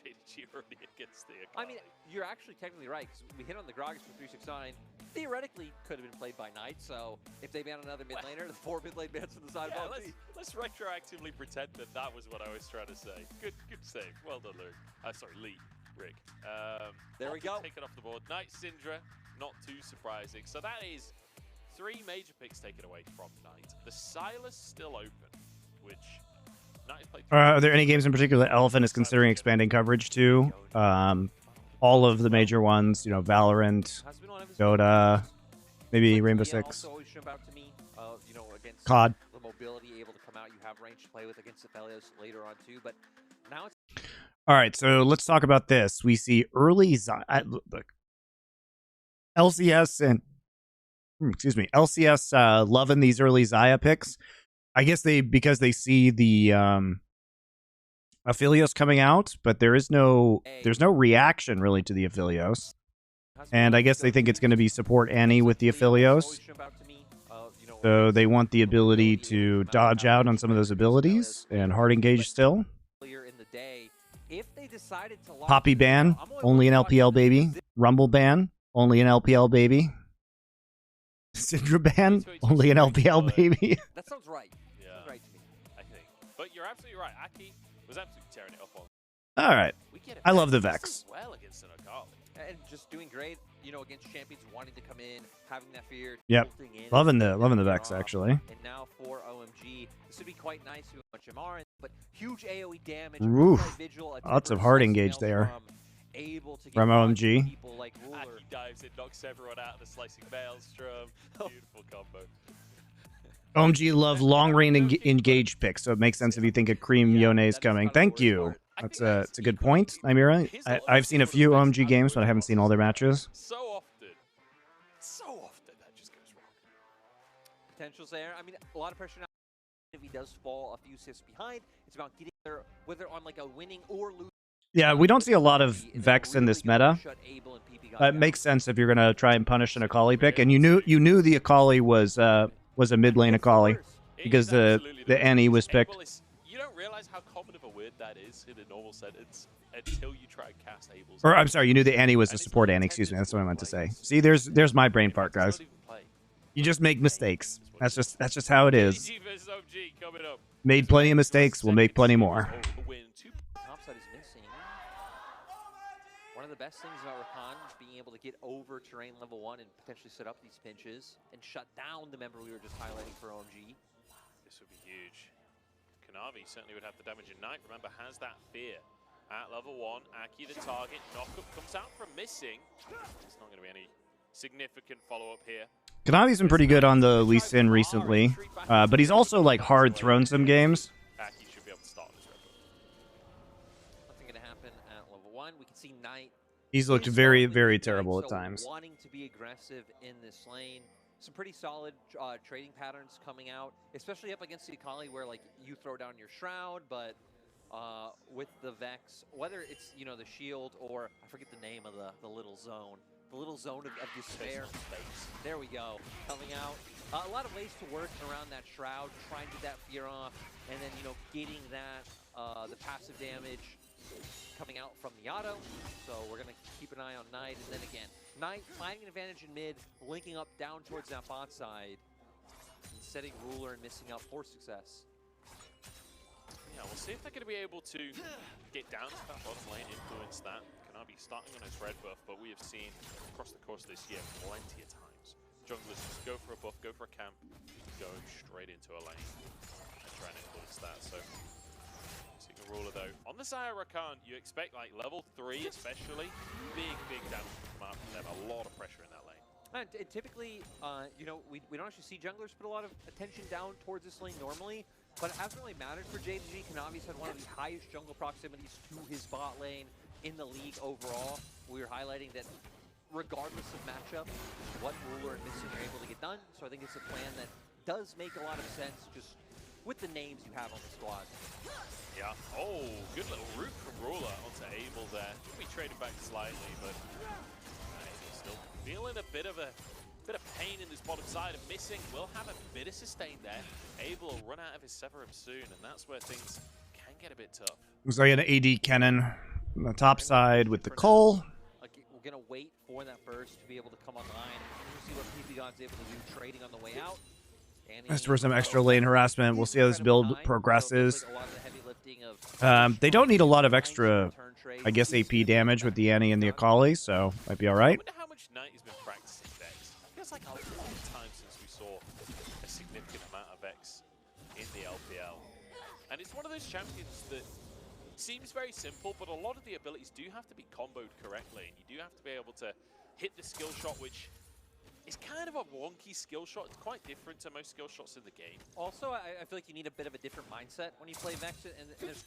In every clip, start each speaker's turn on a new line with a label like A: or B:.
A: JDG already against the Akali.
B: I mean, you're actually technically right, because we hit on the Gragas for 369. Theoretically, could have been played by Knight, so if they ban another mid laner, the 4 mid lane bans from the side of OMG.
A: Let's retroactively pretend that was what I was trying to say. Good save. Well done, Luke. Sorry, Lee. Rick.
B: There we go.
A: Taken off the board. Knight Syndra, not too surprising. So that is 3 major picks taken away from Knight. The Silas still open, which Knight has played.
C: Are there any games in particular that Elephant is considering expanding coverage to? All of the major ones, you know, Valorant, Dota, maybe Rainbow Six, COD.
B: The mobility able to come out, you have range to play with against Aphelios later on too, but now it's
C: All right, so let's talk about this. We see early look, LCS and LCS loving these early Xayah picks. I guess because they see the Aphelios coming out, but there's no reaction really to the Aphelios. And I guess they think it's going to be support Annie with the Aphelios. So they want the ability to dodge out on some of those abilities and hard engage still. Poppy ban, only an LPL baby. Rumble ban, only an LPL baby. Syndra ban, only an LPL baby.
B: That sounds right.
A: Yeah,
B: sounds right to me.
A: I think. But you're absolutely right. Aki was absolutely tearing it up on.
C: All right. I love the Vex.
A: Well against an Akali.
B: And just doing great, you know, against champions wanting to come in, having that fear.
C: Yep. Loving the Vex actually.
B: And now for OMG, this would be quite nice with a bunch of MR, but huge AoE damage.
C: Oof. Lots of hard engage there. From OMG.
B: People like Ruler.
A: Aki dives in, knocks everyone out of the slicing Maelstrom. Beautiful combo.
C: OMG love long range engaged picks, so it makes sense if you think a Cream Yone is coming. Thank you. It's a good point, Imira. I've seen a few OMG games, but I haven't seen all their matches.
A: So often that just goes wrong.
B: Potential's there. I mean, a lot of pressure now. If he does fall a few assists behind, it's about getting there, whether on like a winning or losing.
C: Yeah, we don't see a lot of Vex in this meta. It makes sense if you're gonna try and punish an Akali pick, and you knew the Akali was a mid lane Akali because the Annie was picked.
A: You don't realize how common of a word that is in a normal sentence until you try and cast Abel's.
C: Or I'm sorry, you knew the Annie was a support Annie. Excuse me, that's what I meant to say. See, there's my brain part, guys. You just make mistakes. That's just how it is. Made plenty of mistakes. We'll make plenty more.
B: Topside is missing. One of the best things about Rakan is being able to get over terrain level 1 and potentially set up these pinches and shut down the member we were just highlighting for OMG.
A: This would be huge. Kanavi certainly would have the damage in Knight. Remember, has that fear. At level 1, Aki the target. Knockup comes out from missing. There's not going to be any significant follow-up here.
C: Kanavi's been pretty good on the Lee Sin recently, but he's also like hard thrown some games.
A: Aki should be able to start this red.
B: Nothing going to happen at level 1. We can see Knight.
C: He's looked very, very terrible at times.
B: Wanting to be aggressive in this lane. Some pretty solid trading patterns coming out, especially up against the Akali where like you throw down your Shroud, but with the Vex, whether it's, you know, the shield or I forget the name of the little zone. The little zone of despair. There we go. Coming out. A lot of ways to work around that Shroud, trying to get that fear off, and then, you know, getting that, the passive damage coming out from the auto. So we're going to keep an eye on Knight. And then again, Knight finding an advantage in mid, linking up down towards that bot side, and setting Ruler and missing out for success.
A: Yeah, we'll see if they're going to be able to get down to that bottom lane, influence that. Kanavi starting on his red buff, but we have seen across the course of this year plenty of times junglers just go for a buff, go for a camp, go straight into a lane and try and influence that. So, seeing a Ruler though. On the Xayah Rakan, you expect like level 3 especially, big damage to come out from them, a lot of pressure in that lane.
B: And typically, you know, we don't actually see junglers put a lot of attention down towards this lane normally, but it hasn't really mattered for JDG. Kanavi's had one of the highest jungle proximities to his bot lane in the league overall. We were highlighting that regardless of matchup, what Ruler and Missing are able to get done. So I think it's a plan that does make a lot of sense just with the names you have on the squad.
A: Yeah. Oh, good little route from Ruler onto Abel there. Should be trading back slightly, but Abel still feeling a bit of pain in this bottom side. And Missing will have a bit of sustain there. Abel will run out of his Severum soon, and that's where things can get a bit tough.
C: Looks like an AD cannon On the top side with the Cole.
B: Like, we're going to wait for that burst to be able to come online. We'll see what PP God's able to do trading on the way out.
C: As for some extra lane harassment, we'll see how this build progresses. They don't need a lot of extra, I guess, AP damage with the Annie and the Akali, so might be all right.
A: I wonder how much Knight has been practicing Vex. It feels like a long time since we saw a significant amount of Vex in the LPL. And it's one of those champions that seems very simple, but a lot of the abilities do have to be comboed correctly, and you do have to be able to hit the skill shot, which it's kind of a wonky skill shot. It's quite different to most skill shots in the game.
B: Also, I feel like you need a bit of a different mindset when you play Vex, and there's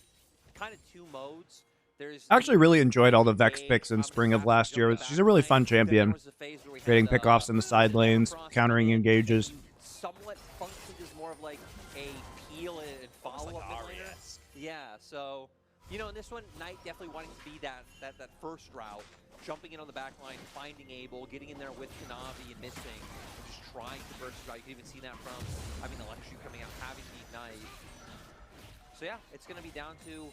B: kind of two modes. There's
C: I actually really enjoyed all the Vex picks in spring of last year. She's a really fun champion. Creating pickoffs in the side lanes, countering engages.
B: Somewhat functioned as more of like a peel and follow-up mid laner. Yeah, so, you know, in this one, Knight definitely wanting to be that first route. Jumping in on the back line, finding Abel, getting in there with Kanavi and missing, and just trying to burst it out. You can even see that from having the Electro coming out, having the Ignite. So yeah, it's going to be down to,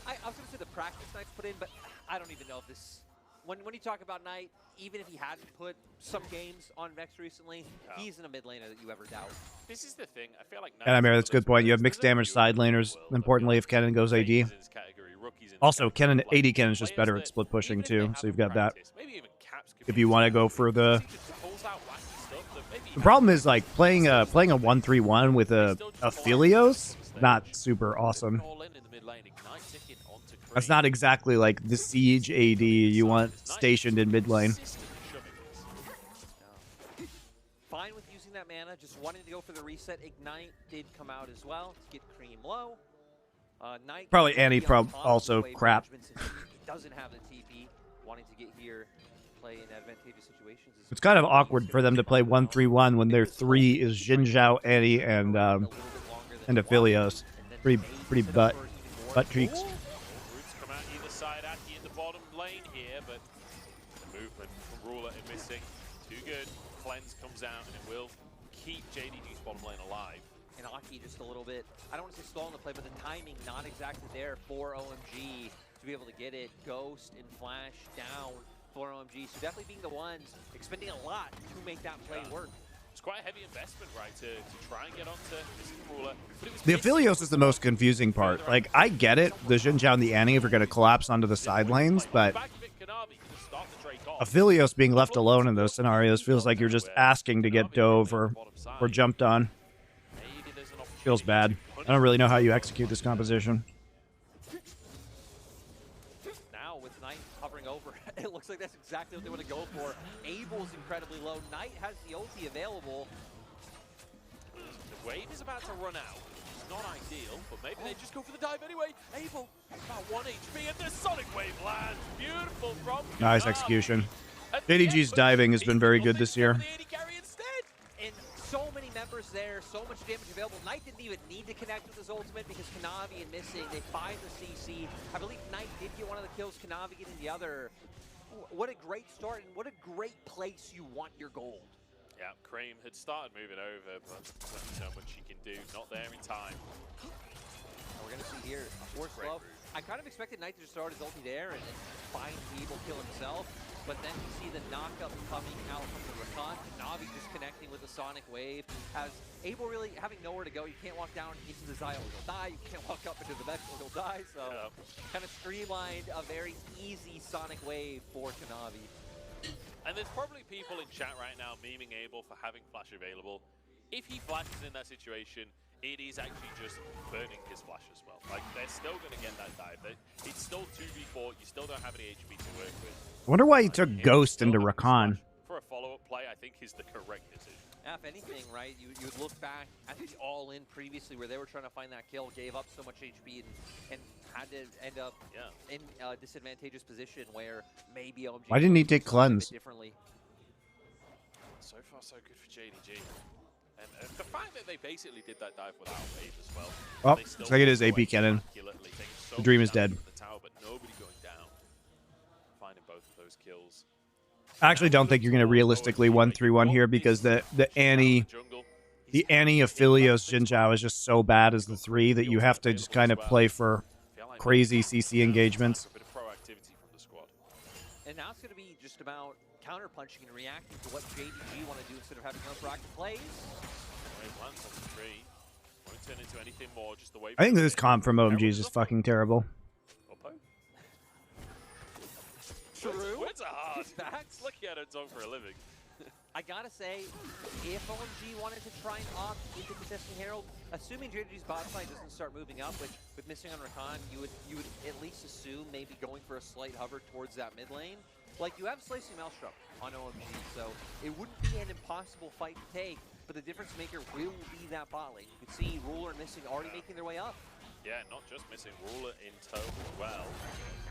B: I was going to say the practice Knight's put in, but I don't even know if this, when you talk about Knight, even if he hadn't put some games on Vex recently, he's in a mid laner that you ever doubt.
A: This is the thing, I feel like
C: And I mean, that's a good point. You have mixed damage side laners, importantly, if Kennen goes AD. Also, Kennen, AD Kennen is just better at split pushing too, so you've got that. If you want to go for the problem is like playing a 1-3-1 with a Aphelios, not super awesome. That's not exactly like the Siege AD you want stationed in mid lane.
B: Fine with using that mana, just wanting to go for the reset. Ignite did come out as well to get Cream low. Knight
C: Probably Annie also crap.
B: He doesn't have the TP, wanting to get here, play in advantageous situations.
C: It's kind of awkward for them to play 1-3-1 when their 3 is Jinzhao, Annie, and Aphelios. Pretty butt cheeks.
A: Roots come out either side, Aki in the bottom lane here, but the movement from Ruler and missing. Too good. Cleanse comes out and it will keep JDG's bottom lane alive.
B: And Aki just a little bit, I don't want to say stall in the play, but the timing not exactly there for OMG to be able to get it. Ghost and Flash down for OMG. So definitely being the ones expending a lot to make that play work.
A: It's quite a heavy investment, right, to try and get onto this Ruler.
C: The Aphelios is the most confusing part. Like, I get it. The Jinzhao and the Annie are going to collapse onto the side lanes, but Aphelios being left alone in those scenarios feels like you're just asking to get dove or jumped on. Feels bad. I don't really know how you execute this composition.
B: Now with Knight hovering over, it looks like that's exactly what they want to go for. Abel's incredibly low. Knight has the ulti available.
A: The wave is about to run out. It's not ideal, but maybe they just go for the dive anyway. Abel, about 1 HP, and the Sonic Wave lands. Beautiful from
C: Nice execution. JDG's diving has been very good this year.
B: And so many members there, so much damage available. Knight didn't even need to connect with his ultimate because Kanavi and missing, they find the CC. I believe Knight did get one of the kills, Kanavi getting the other. What a great start and what a great place you want your gold.
A: Yeah, Cream had started moving over, but there's so much she can do. Not there in time.
B: And we're going to see here, Force Glove. I kind of expected Knight to just start his ulti there and find Abel kill himself. But then you see the knockup coming out from the Rakan. Navi just connecting with the Sonic Wave. Has Abel really having nowhere to go. You can't walk down into the Xayah or he'll die. You can't walk up into the Vex or he'll die. So kind of streamlined a very easy Sonic Wave for Kanavi.
A: And there's probably people in chat right now memeing Abel for having Flash available. If he flashes in that situation, it is actually just burning his Flash as well. Like, they're still going to get that dive. It's still 2v4. You still don't have any HP to work with.
C: I wonder why he took Ghost into Rakan.
A: For a follow-up play, I think is the correct decision.
B: Yeah, if anything, right, you would look back at the all-in previously where they were trying to find that kill, gave up so much HP and had to end up in a disadvantageous position where maybe OMG...
C: Why didn't he take cleanse?
B: Differently.
A: So far, so good for JDG. And the fact that they basically did that dive without wave as well.
C: Oh, looks like it is AP Kennen. The dream is dead.
A: The tower, but nobody going down. Finding both of those kills.
C: I actually don't think you're going to realistically 1-3-1 here because the Annie Aphelios Jinzhao is just so bad as the 3 that you have to just kind of play for crazy CC engagements.
A: A bit of proactivity from the squad.
B: And now it's going to be just about counter-punching and reacting to what JDG want to do instead of having unproactive plays.
A: Wave lands on the tree. Won't turn into anything more, just the wave.
C: I think this comp from OMG is just fucking terrible.
A: Oppo?
B: True.
A: Words are hard.
B: Facts.
A: Lucky I don't talk for a living.
B: I gotta say, if OMG wanted to try and opt into contesting Herald, assuming JDG's bot side doesn't start moving up, which with missing on Rakan, you would at least assume maybe going for a slight hover towards that mid lane. Like, you have Slicing Maelstrom on OMG, so it wouldn't be an impossible fight to take, but the difference maker will be that bot lane. You can see Ruler and Missing already making their way up.
A: Yeah, not just Missing, Ruler in tow as well.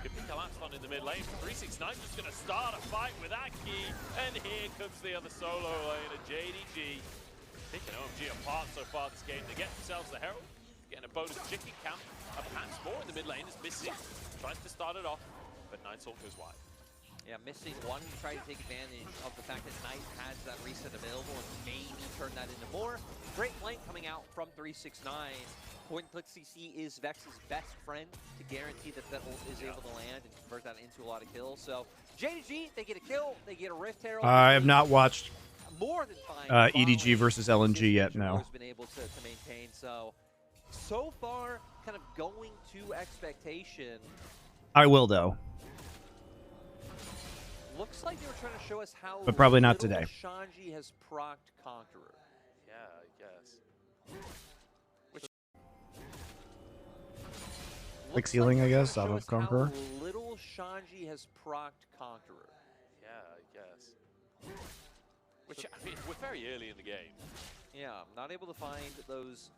A: Could be collapsed on in the mid lane. 369 just going to start a fight with Aki, and here comes the other solo lane of JDG. Picking OMG apart so far this game. They get themselves the Herald, getting a bonus chicken camp. A patch more in the mid lane is Missing. Tries to start it off, but Nighthawk goes wide.
B: Yeah, Missing one to try to take advantage of the fact that Knight has that reset available and maybe turn that into more. Great flank coming out from 369. Point and click CC is Vex's best friend to guarantee that that ult is able to land and convert that into a lot of kills. So JDG, they get a kill, they get a Rift Herald.
C: I have not watched
B: more than fine.
C: EDG versus LNG yet, no.
B: Been able to maintain. So far, kind of going to expectation.
C: I will, though.
B: Looks like they were trying to show us how
C: But probably not today.
B: Shanji has procced Conqueror.
A: Yeah, I guess.
C: Like ceiling, I guess, out of Conqueror.
B: How little Shanji has procced Conqueror.
A: Yeah, I guess. Which, I mean, we're very early in the game.
B: Yeah, I'm not able to find those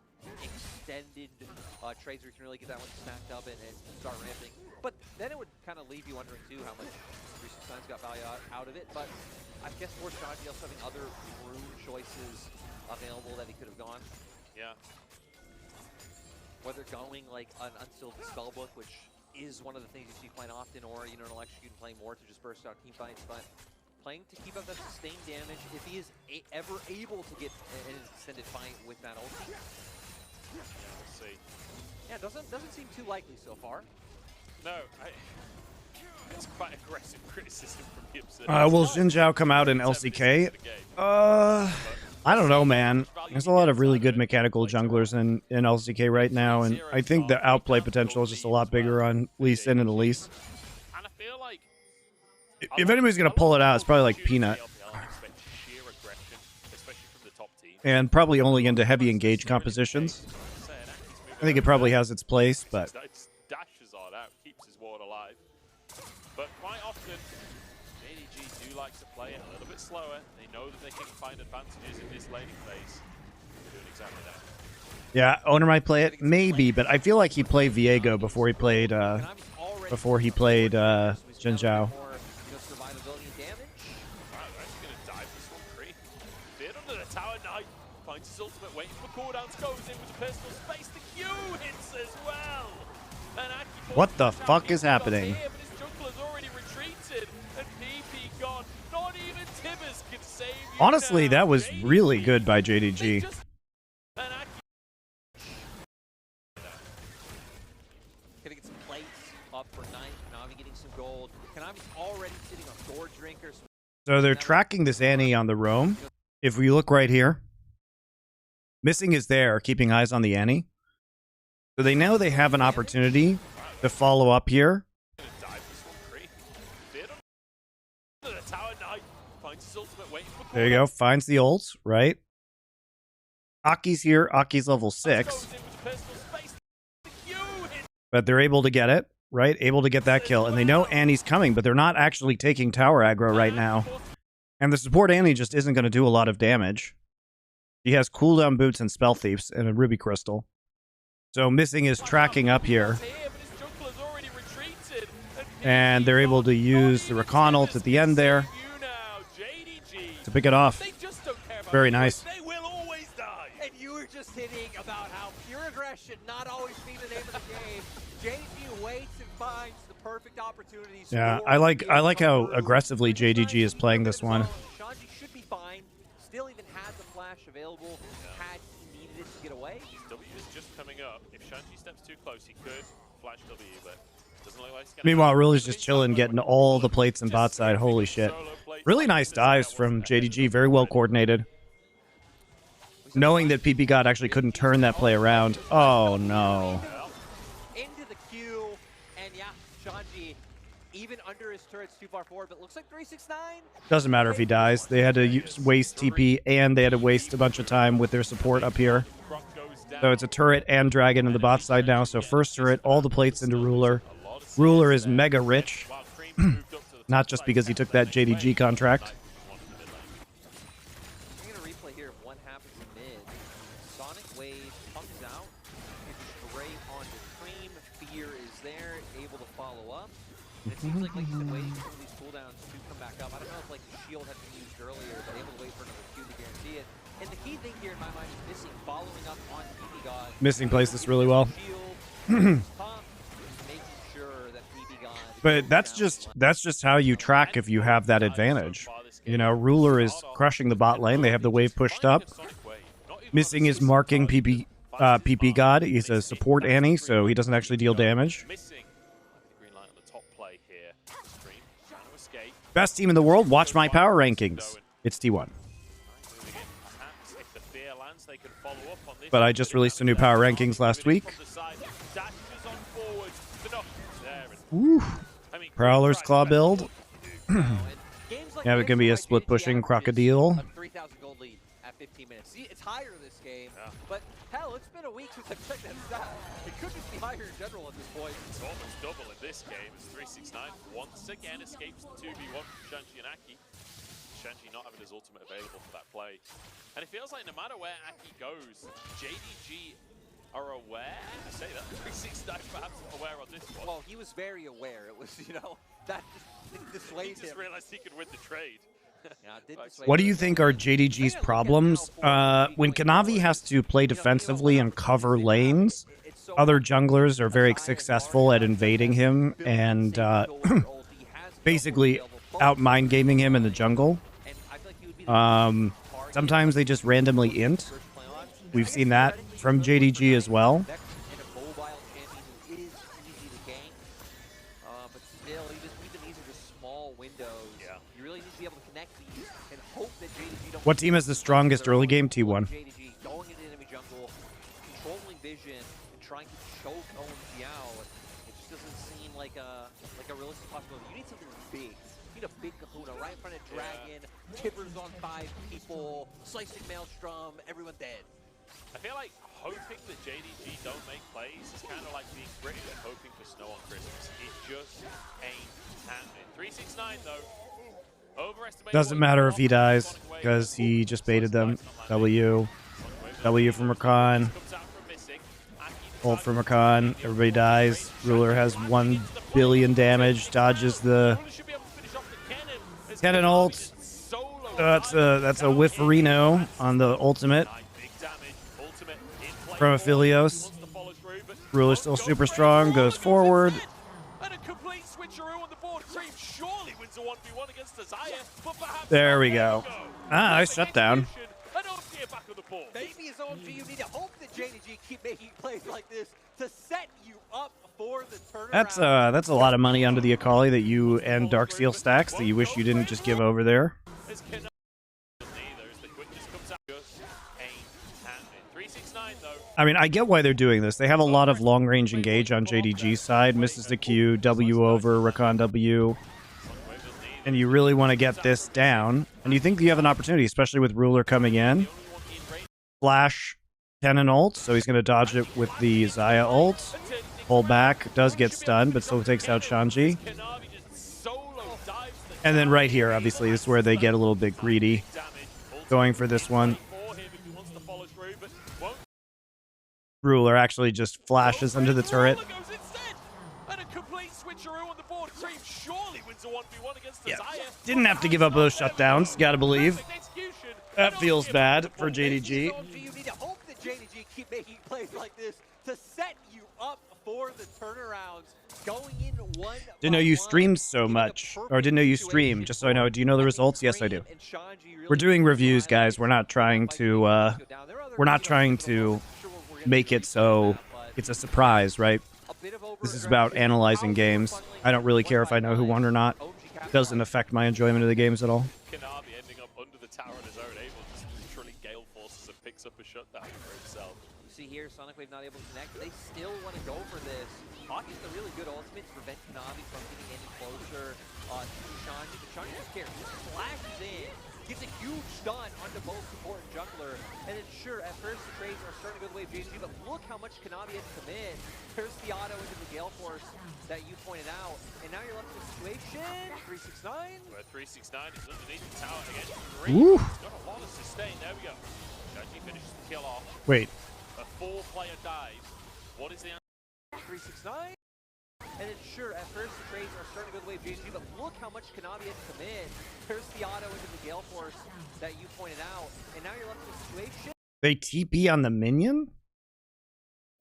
B: extended trades where you can really get that one stacked up and start ramping. But then it would kind of leave you wondering, too, how much 369's got value out of it. But I guess for Shanji also having other rune choices available that he could have gone.
A: Yeah.
B: Whether going like an Unsealed Spellbook, which is one of the things you see playing often, or an Electrocute and playing more to just burst out team fights, but playing to keep up that sustained damage if he is ever able to get an extended fight with that ulti.
A: Yeah, we'll see.
B: Yeah, doesn't seem too likely so far.
A: No, it's quite aggressive criticism from the observer.
C: Will Xin Zhao come out in LCK? I don't know, man. There's a lot of really good mechanical junglers in LCK right now, and I think the outplay potential is just a lot bigger on Lee Sin and Elise.
A: And I feel like
C: If anybody's going to pull it out, it's probably like Peanut. And probably only into heavy engage compositions. I think it probably has its place, but...
A: dashes on out, keeps his ward alive. But quite often, JDG do like to play it a little bit slower. They know that they can find advantages in this laning phase. They're doing exactly that.
C: Yeah, Owner might play it, maybe, but I feel like he played Viego before he played Xin Zhao.
A: Finds his ultimate, waiting for cooldowns, goes in with the personal space. The Q hits as well. And
C: what the fuck is happening?
A: Here, but his jungler's already retreated, and PP gone. Not even Tibbers can save you.
C: Honestly,
A: now.
C: that was really good by JDG.
B: Gonna get some plates up for Knight. Na'Vi getting some gold. Konami's already sitting on Sword Drinkers.
C: So they're tracking this Annie on the roam. If we look right here, Missing is there, keeping eyes on the Annie. So they know they have an opportunity to follow up here. There you go, finds the ult, right? Aki's here, Aki's level 6. But they're able to get it, right? Able to get that kill. And they know Annie's coming, but they're not actually taking tower aggro right now. And the support Annie just isn't going to do a lot of damage. He has cooldown boots and spell thieves and a ruby crystal. So Missing is tracking up here. And they're able to use the Rakan ult at the end there to pick it off. Very nice.
B: And you were just hitting about how pure aggression not always be the name of the game. JDG waits and finds the perfect opportunities.
C: Yeah, I like how aggressively JDG is playing this one.
B: Shanji should be fine. Still even had the flash available. Had he needed it to get away.
A: His W is just coming up. If Shanji steps too close, he could flash W, but doesn't look like it's gonna
C: Meanwhile,
A: happen.
C: Ruler's just chilling, getting all the plates and bot side. Holy shit. Really nice dives from JDG. Very well coordinated. Knowing that PP God actually couldn't turn that play around. Oh, no.
B: Into the queue, and yeah, Shanji, even under his turret's too far forward, but looks like 369.
C: Doesn't matter if he dies. They had to waste TP, and they had to waste a bunch of time with their support up here. So it's a turret and dragon in the bot side now. So first turret, all the plates into Ruler. Ruler is mega rich. Not just because he took that JDG contract.
B: I'm going to replay here of what happens in mid. Sonic Wave comes out. It's straight onto Cream. Fear is there, able to follow up. And it seems like he's been waiting for some of these cooldowns to come back up. I don't know if like the shield had been used earlier, but able to wait for another Q to guarantee it. And the key thing here in my mind is missing, following up on PB God.
C: Missing plays this really well. But that's just how you track if you have that advantage. You know, Ruler is crushing the bot lane. They have the wave pushed up. Missing is marking PP God. He's a support Annie, so he doesn't actually deal damage. Best team in the world. Watch my power rankings. It's T1. But I just released a new power rankings last week. Woo. Prowler's Claw build. Yeah, it can be a split pushing crocodile.
B: 3,000 gold lead at 15 minutes. See, it's higher this game, but hell, it's been a week since I've checked that stat. It could just be higher in general at this point.
A: It's almost double in this game. It's 369 once again escapes the 2v1 from Shanji and Aki. Shanji not having his ultimate available for that play. And it feels like no matter where Aki goes, JDG are aware. I say that 369 perhaps aware on this one.
B: Well, he was very aware. It was, you know, that just dissuaded him.
A: He just realized he could win the trade.
B: Yeah,
C: what do you think are JDG's problems? When Kanavi has to play defensively and cover lanes, other junglers are very successful at invading him and basically out-mind gaming him in the jungle. Sometimes they just randomly int. We've seen that from JDG as well. What team has the strongest early game? T1.
B: Going into enemy jungle, controlling vision, and trying to choke OMG out. It just doesn't seem like a realistic possibility. You need something big. You need a big kahuna right in front of Dragon. Tibbers on 5 people, slicing Maelstrom, everyone dead.
A: I feel like hoping that JDG don't make plays is kind of like being British and hoping for snow on Christmas. It just ain't happening. 369 though.
C: Doesn't matter if he dies, because he just baited them. W from Rakan. Ult from Rakan. Everybody dies. Ruler has 1 billion damage. Dodges the cannon ult. That's a whifferino on the ultimate from Aphelios. Ruler's still super strong. Goes forward. There we go. Ah, nice shutdown.
B: Maybe it's OMG. You need to hope that JDG keep making plays like this to set you up for the turnaround.
C: That's a lot of money onto the Akali that you and Darksteel stacks that you wish you didn't just give over there. I mean, I get why they're doing this. They have a lot of long-range engage on JDG's side. Misses the Q, W over, Rakan W. And you really want to get this down. And you think you have an opportunity, especially with Ruler coming in. Flash cannon ult, so he's going to dodge it with the Xayah ult. Pull back, does get stunned, but still takes out Shanji. And then right here, obviously, is where they get a little bit greedy. Going for this one. Ruler actually just flashes into the turret. Yeah. Didn't have to give up those shutdowns, gotta believe. That feels bad for JDG.
B: You need to hope that JDG keep making plays like this to set you up for the turnarounds. Going in one.
C: Didn't know you streamed so much. Or didn't know you streamed, just so I know. Do you know the results? Yes, I do. We're doing reviews, guys. We're not trying to make it so it's a surprise, right? This is about analyzing games. I don't really care if I know who won or not. It doesn't affect my enjoyment of the games at all.
A: Kanavi ending up under the tower on his own, able to just literally gale forces and picks up a shutdown for himself.
B: You see here, Sonic Wave not able to connect. They still want to go for this. Hockey's a really good ultimate to prevent Kanavi from getting any closer to Shanji. But Shanji just cares. He splashes in, gets a huge stun onto both support and jungler. And then sure, at first the trades are starting to go the way of JDG, but look how much Kanavi has to come in. There's the auto into the Gale Force that you pointed out. And now you're left in a situation. 369.
A: Where 369 is underneath the tower against Green. He's got a lot of sustain. There we go. Shanji finishes the kill off.
C: Wait.
A: A 4-player dive. What is the answer?
B: 369. And then sure, at first the trades are starting to go the way of JDG, but look how much Kanavi has to come in. There's the auto into the Gale Force that you pointed out. And now you're left in a situation.
C: They TP on the minion?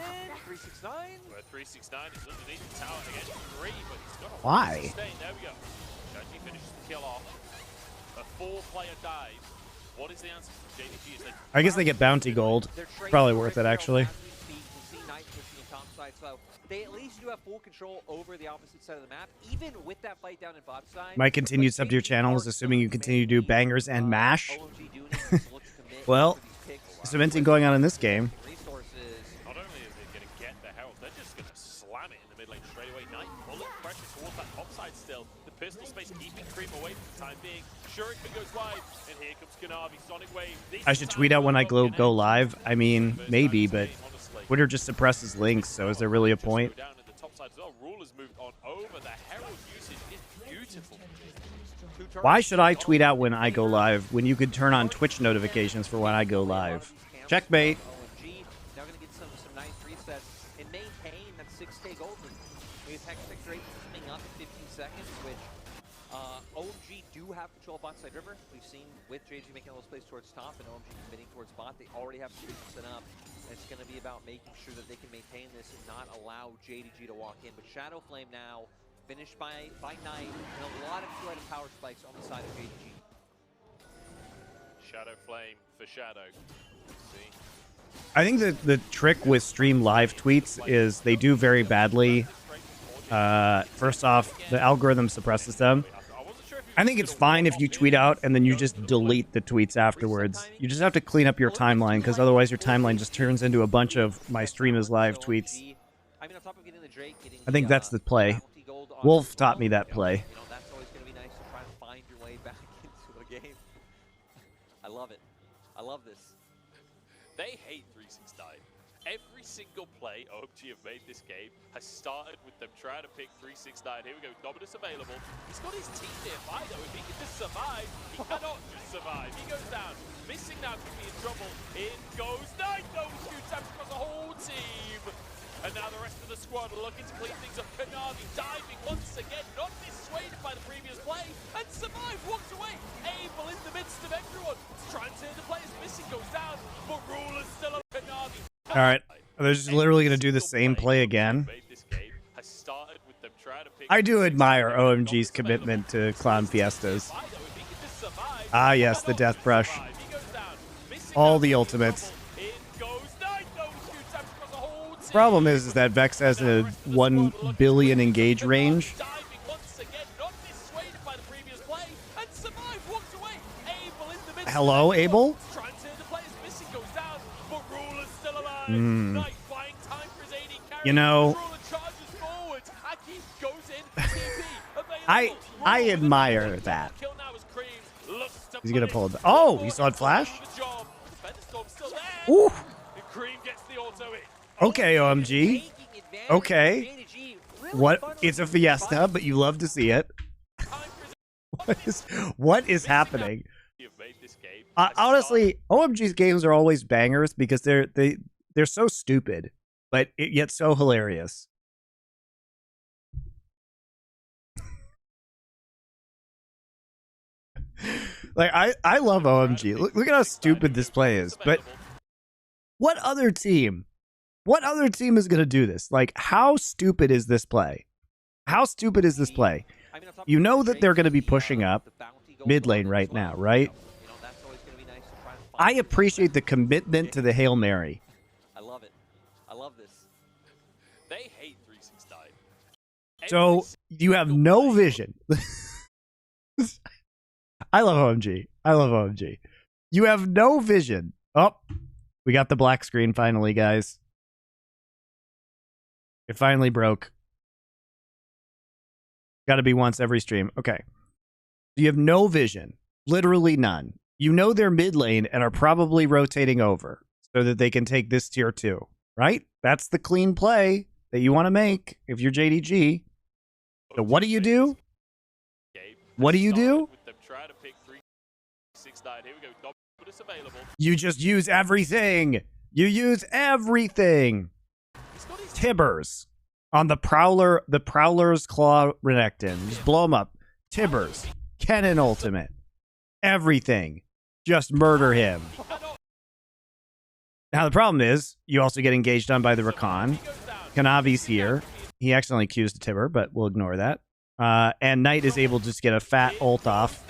B: 369.
A: Where 369 is underneath the tower against Green, but he's got a lot
C: Why?
A: of sustain. There we go. Shanji finishes the kill off. A 4-player dive. What is the answer from JDG? Is they
C: I guess they get bounty gold. Probably worth it, actually.
B: So they at least do have full control over the opposite side of the map, even with that fight down in bot side.
C: My continued sub to your channel is assuming you continue to do bangers and mash. Well, cementing going on in this game.
A: Not only is it going to get the Herald, they're just going to slam it in the mid lane straight away. Knight pulling pressure towards that top side still. The pistol space keeping creep away for the time being. Shuriken goes wide, and here comes Kanavi. Sonic Wave.
C: I should tweet out when I go live. I mean, maybe, but Twitter just suppresses links, so is there really a point?
A: Rulers moved on over. The Herald usage is beautiful.
C: Why should I tweet out when I go live when you could turn on Twitch notifications for when I go live? Checkmate.
B: OMG now going to get some nice resets and maintain that 6K gold lead. With Hex Victory coming up in 15 seconds, which OMG do have control of bot side river. We've seen with JG making all those plays towards top and OMG committing towards bot. They already have solutions set up. And it's going to be about making sure that they can maintain this and not allow JDG to walk in. But Shadow Flame now finished by Knight, and a lot of two-headed power spikes on the side of JDG.
A: Shadow Flame for Shadow. See?
C: I think that the trick with stream live tweets is they do very badly. First off, the algorithm suppresses them. I think it's fine if you tweet out and then you just delete the tweets afterwards. You just have to clean up your timeline, because otherwise your timeline just turns into a bunch of my stream is live tweets. I think that's the play. Wolf taught me that play.
B: That's always going to be nice to try and find your way back into a game. I love it. I love this.
A: They hate 369. Every single play OMG have made this game has started with them trying to pick 369. Here we go, Dominus available. He's got his team nearby though. If he can just survive, he cannot just survive. He goes down. Missing now could be in trouble. In goes Knight. No, two taps across the whole team. And now the rest of the squad are looking to clean things up. Kanavi diving once again, not dissuaded by the previous play, and survive, walks away. Abel in the midst of everyone. Trying to the players missing, goes down, but Ruler's still on Kanavi.
C: All right, they're just literally going to do the same play again. I do admire OMG's commitment to clown fiestas. Ah, yes, the death brush. All the ultimates. Problem is that Vex has a 1 billion engage range. Hello, Abel? You know, I admire that. He's gonna pull it. Oh, he saw it flash. Ooh. Okay, OMG. Okay. What? It's a fiesta, but you love to see it. What is happening? Honestly, OMG's games are always bangers because they're so stupid, but yet so hilarious. Like I love OMG. Look at how stupid this play is. But what other team? What other team is going to do this? Like, how stupid is this play? How stupid is this play? You know that they're going to be pushing up mid lane right now, right? I appreciate the commitment to the Hail Mary.
B: I love it. I love this.
A: They hate 369.
C: So you have no vision. I love OMG. I love OMG. You have no vision. Oh, we got the black screen finally, guys. It finally broke. Got to be once every stream. Okay. You have no vision. Literally none. You know they're mid lane and are probably rotating over so that they can take this tier 2, right? That's the clean play that you want to make if you're JDG. So what do you do? What do you do? You just use everything. You use everything. Tibbers on the Prowler's Claw Renekton. Just blow him up. Tibbers. Cannon ultimate. Everything. Just murder him. Now the problem is, you also get engaged on by the Rakan. Kanavi's here. He accidentally Q's the Tibber, but we'll ignore that. And Knight is able to just get a fat ult off.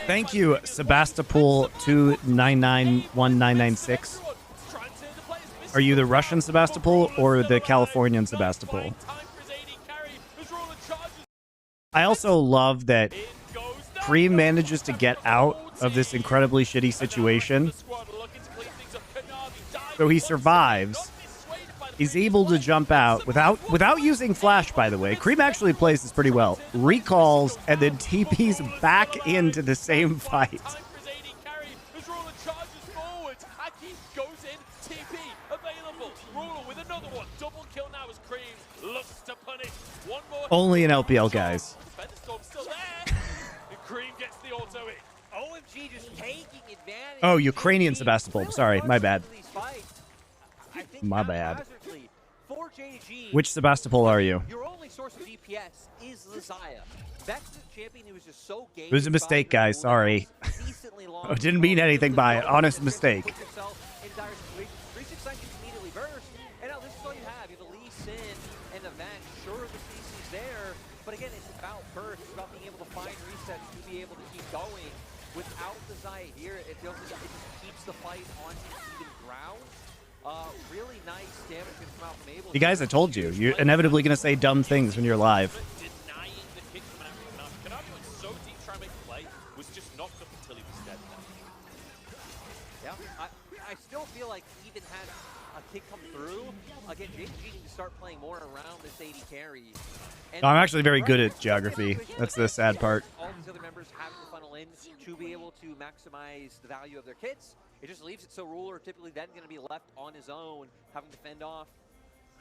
C: Thank you, Sebastopol 2991996. Are you the Russian Sebastopol or the Californian Sebastopol? I also love that Cream manages to get out of this incredibly shitty situation. So he survives. He's able to jump out without using flash, by the way. Cream actually plays this pretty well. Recalls and then TPs back into the same fight. Only an LPL, guys. Oh, Ukrainian Sebastopol. Sorry, my bad. My bad. Which Sebastopol are you?
B: Your only source of DPS is Zaya. That's the champion who was just so gay.
C: It was a mistake, guys. Sorry. I didn't mean anything by it. Honest mistake.
B: 369 gets immediately burst, and now this is all you have. You have the Lee Sin and the Vac. Sure, the CC's there, but again, it's about burst. It's about being able to find resets to be able to keep going. Without the Zaya here, it just keeps the fight on even ground. Really nice damage can come out from Abel.
C: You guys, I told you. You're inevitably going to say dumb things when you're live.
A: Denying the kick coming out from Kanavi. Kanavi went so deep trying to make a play, was just knocked up until he was dead.
B: Yeah, I still feel like even had a kick come through, again, JDG needs to start playing more around this AD carry. And
C: I'm actually very good at geography. That's the sad part.
B: All these other members having to funnel in to be able to maximize the value of their kits. It just leaves it so Ruler typically then going to be left on his own, having to fend off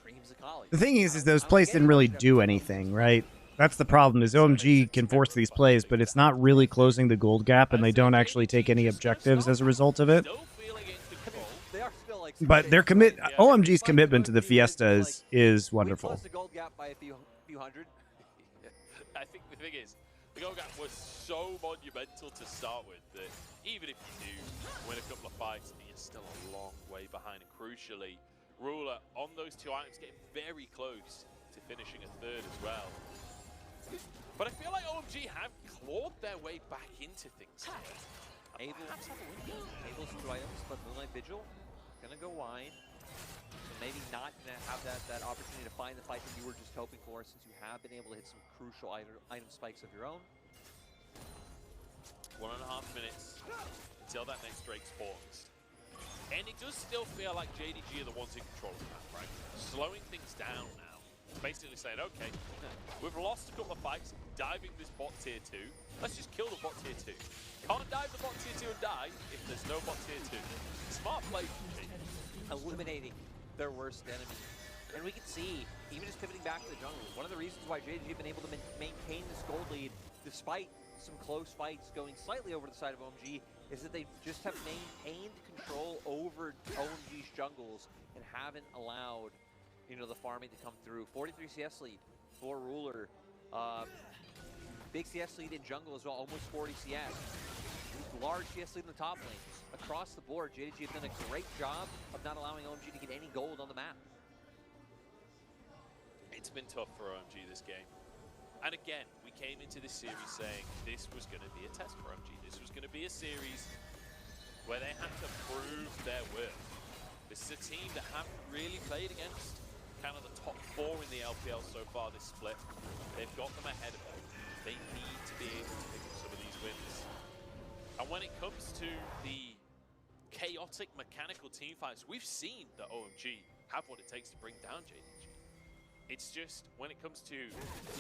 B: Cream's Akali.
C: The thing is those plays didn't really do anything, right? That's the problem, is OMG can force these plays, but it's not really closing the gold gap, and they don't actually take any objectives as a result of it. But their OMG's commitment to the Fiesta is wonderful.
B: We closed the gold gap by a few hundred.
A: I think the thing is, the goal gap was so monumental to start with that even if you do win a couple of fights, you're still a long way behind. And crucially, Ruler on those two items getting very close to finishing a third as well. But I feel like OMG have clawed their way back into things.
B: Abel's two items, but Moonlight Vigil gonna go wide. So maybe not gonna have that opportunity to find the fight that you were just hoping for, since you have been able to hit some crucial item spikes of your own.
A: 1.5 minutes until that next Drake spawns. And it does still feel like JDG are the ones in control of the map, right? Slowing things down now. Basically saying, okay, we've lost a couple of fights, diving this bot tier 2. Let's just kill the bot tier 2. Can't dive the bot tier 2 and die if there's no bot tier 2. Smart play from me.
B: Eliminating their worst enemy. And we can see, even just pivoting back to the jungle, one of the reasons why JDG have been able to maintain this gold lead, despite some close fights going slightly over the side of OMG, is that they just have maintained control over OMG's jungles and haven't allowed, the farming to come through. 43 CS lead for Ruler. Big CS lead in jungle as well, almost 40 CS. Large CS lead in the top lane. Across the board, JDG have done a great job of not allowing OMG to get any gold on the map.
A: It's been tough for OMG this game. And again, we came into this series saying this was going to be a test for OMG. This was going to be a series where they have to prove their worth. This is a team that haven't really played against kind of the top 4 in the LPL so far this split. They've got them ahead of them. They need to be able to pick up some of these wins. And when it comes to the chaotic mechanical team fights, we've seen that OMG have what it takes to bring down JDG. It's just when it comes to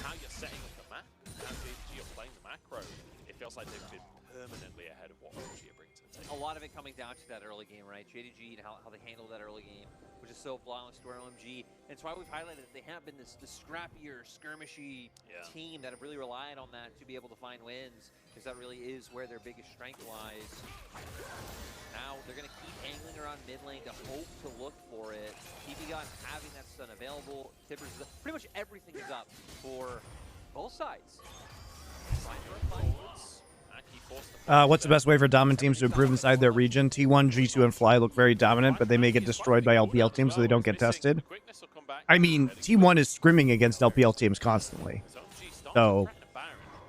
A: how you're setting up the map, how JDG are playing the macro, it feels like they've been permanently ahead of what OMG are bringing to the table.
B: A lot of it coming down to that early game, right? JDG and how they handle that early game, which is so flawless to OMG. And it's why we've highlighted that they have been this scrappier, skirmishy team that have really relied on that to be able to find wins, because that really is where their biggest strength lies. Now they're going to keep angling around mid lane to hope to look for it. TP Gun having that stun available. Tippers, pretty much everything is up for both sides.
C: What's the best way for dominant teams to improve inside their region? T1, G2, and Fly look very dominant, but they may get destroyed by LPL teams so they don't get tested. I mean, T1 is scrimming against LPL teams constantly. So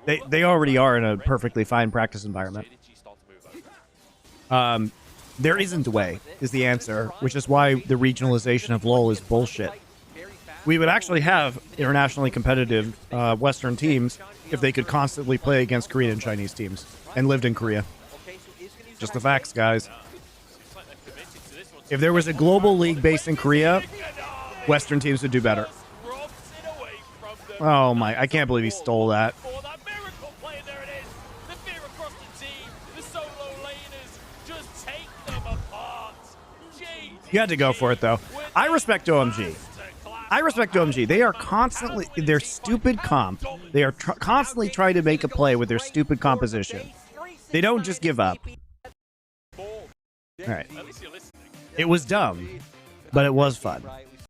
C: they already are in a perfectly fine practice environment. There isn't a way, is the answer, which is why the regionalization of LoL is bullshit. We would actually have internationally competitive Western teams if they could constantly play against Korean and Chinese teams and lived in Korea. Just the facts, guys. If there was a global league based in Korea, Western teams would do better. Oh my, I can't believe he stole that. You had to go for it, though. I respect OMG. I respect OMG. They are constantly, their stupid comp, they are constantly trying to make a play with their stupid composition. They don't just give up. All right. It was dumb, but it was fun.